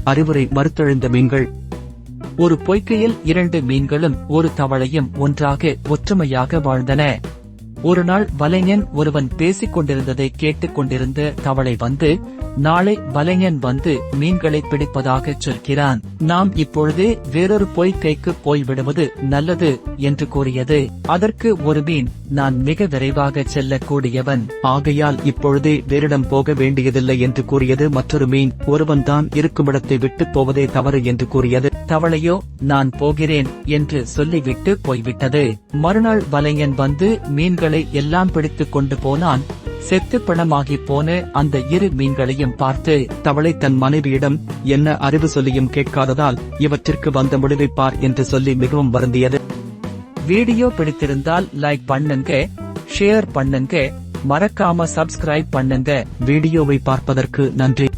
அறிவுரை மறுத்தெழுந்த மீன்கள். ஒரு பொய்கையில் 2 மீன்களும் ஒரு தவளையும் ஒன்றாக ஒற்றுமையாக வாழ்ந்தன. ஒரு நாள் வலைஞன் ஒருவன் பேசிக் கொண்டிருந்ததை கேட்டுக் கொண்டிருந்த தவளை வந்து, நாளை வலைஞன் வந்து மீன்களை பிடிப்பதாகச் சொல்கிறான். நாம் இப்பொழுதே வேறொரு பொய்கைக்கு போய்விடுவது நல்லது என்று கூறியது. அதற்கு ஒரு மீன், நான் மிக விரைவாக செல்லக்கூடியவன், ஆகையால் இப்பொழுதே வேறிடம் போக வேண்டியதில்லை என்று கூறியது. மற்றொரு மீன், ஒருவன் தான் இருக்குமிடத்தை விட்டு போவதே தவறு என்று கூறியது. தவளையோ, நான் போகிறேன் என்று சொல்லிவிட்டு போய்விட்டது. மறுநாள் வலைஞன் வந்து மீன்களை எல்லாம் பிடித்துக் கொண்டு போனான். செத்து பிணமாகி போன அந்த 2 மீன்களையும் பார்த்து தவளை தன் மனைவியிடம், என்ன அறிவு சொல்லியும் கேட்காததால் இவற்றிற்கு வந்த முடிவைப் பார் என்று சொல்லி மிகவும் வருந்தியது. வீடியோ பிடித்திருந்தால் லைக் பண்ணுங்க, ஷேர் பண்ணுங்க, மறக்காம சப்ஸ்கிரைப் பண்ணுங்க. வீடியோவை பார்ப்பதற்கு நன்றி.